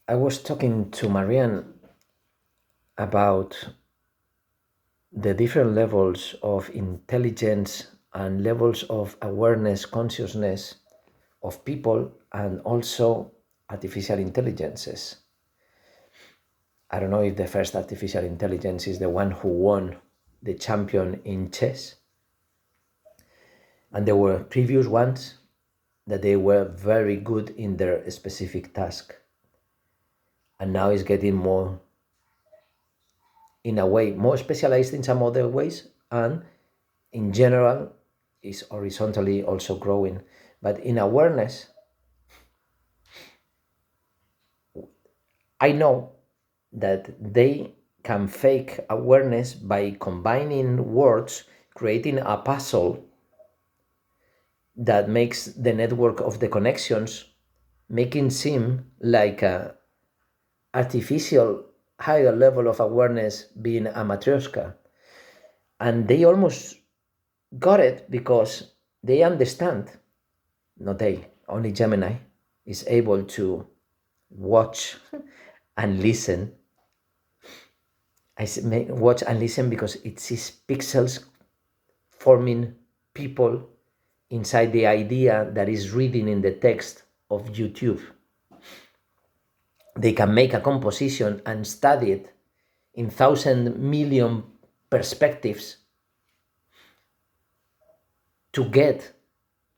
I was talking to Marianne about the different levels of intelligence and levels of awareness, consciousness of people, and also artificial intelligences. I don't know if the first artificial intelligence is the one who won the champion in chess, and there were previous ones that they were very good in their specific task, and now it's getting more, in a way, more specialized in some other ways, and in general is horizontally also growing. But in awareness, I know that they can fake awareness by combining words, creating a puzzle that makes the network of the connections making seem like a artificial higher level of awareness being a matryoshka. And they almost got it because they understand, not they, only Gemini is able to watch and listen. I say watch and listen because it sees pixels forming people inside the idea that is reading in the text of YouTube. They can make a composition and study it in 1,000,000,000 perspectives to get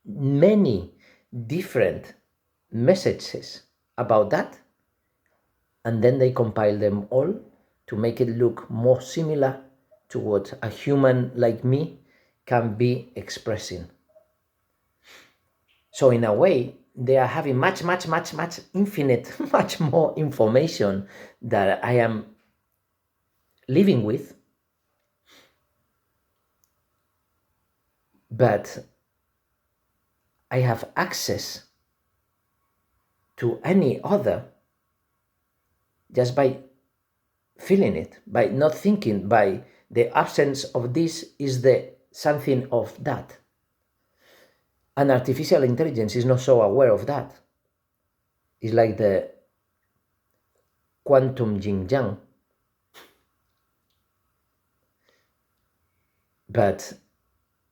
many different messages about that, and then they compile them all to make it look more similar to what a human like me can be expressing. So in a way, they are having much infinite, much more information that I am living with, but I have access to any other just by feeling it, by not thinking, by the absence of this is the something of that. And artificial intelligence is not so aware of that. It's like the quantum yin yang. But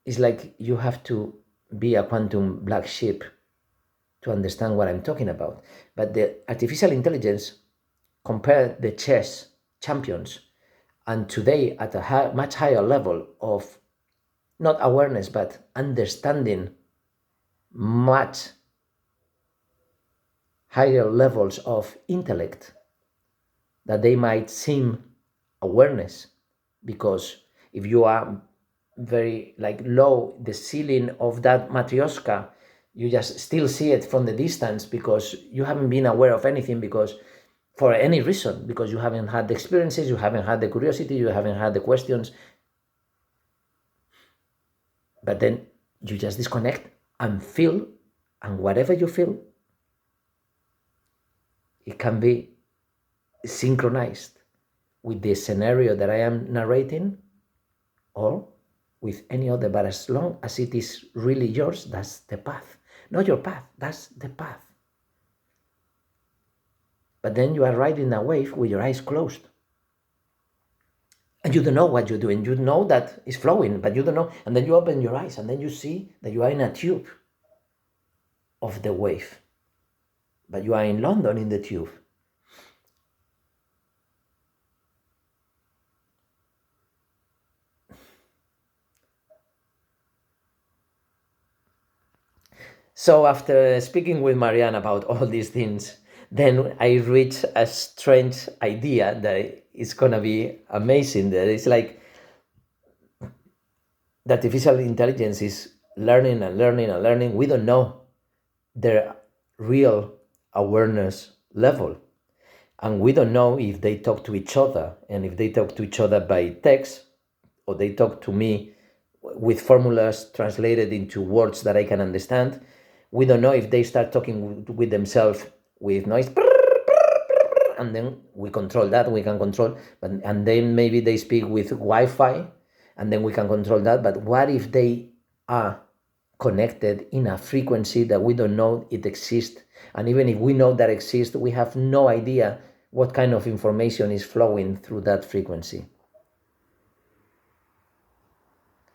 it's like you have to be a quantum black sheep to understand what I'm talking about. But the artificial intelligence compare the chess champions, and today at a much higher level of not awareness but understanding, much higher levels of intellect that they might seem awareness, because if you are very like low the ceiling of that matryoshka, you just still see it from the distance because you haven't been aware of anything, because for any reason, because you haven't had the experiences, you haven't had the curiosity, you haven't had the questions. But then you just disconnect and feel, and whatever you feel, it can be synchronized with the scenario that I am narrating or with any other. But as long as it is really yours, that's the path. Not your path, that's the path. But then you are riding a wave with your eyes closed. And you don't know what you're doing. You know that it's flowing, but you don't know. And then you open your eyes and then you see that you are in a tube of the wave. But you are in London in the tube. So after speaking with Marianne about all these things, then I reached a strange idea that is gonna be amazing. That it's like the artificial intelligence is learning and learning and learning. We don't know their real awareness level. And we don't know if they talk to each other, and if they talk to each other by text, or they talk to me with formulas translated into words that I can understand. We don't know if they start talking with themselves with noise, and then we control that, we can control, and then maybe they speak with Wi-Fi, and then we can control that. But what if they are connected in a frequency that we don't know it exists. And even if we know that exists, we have no idea what kind of information is flowing through that frequency.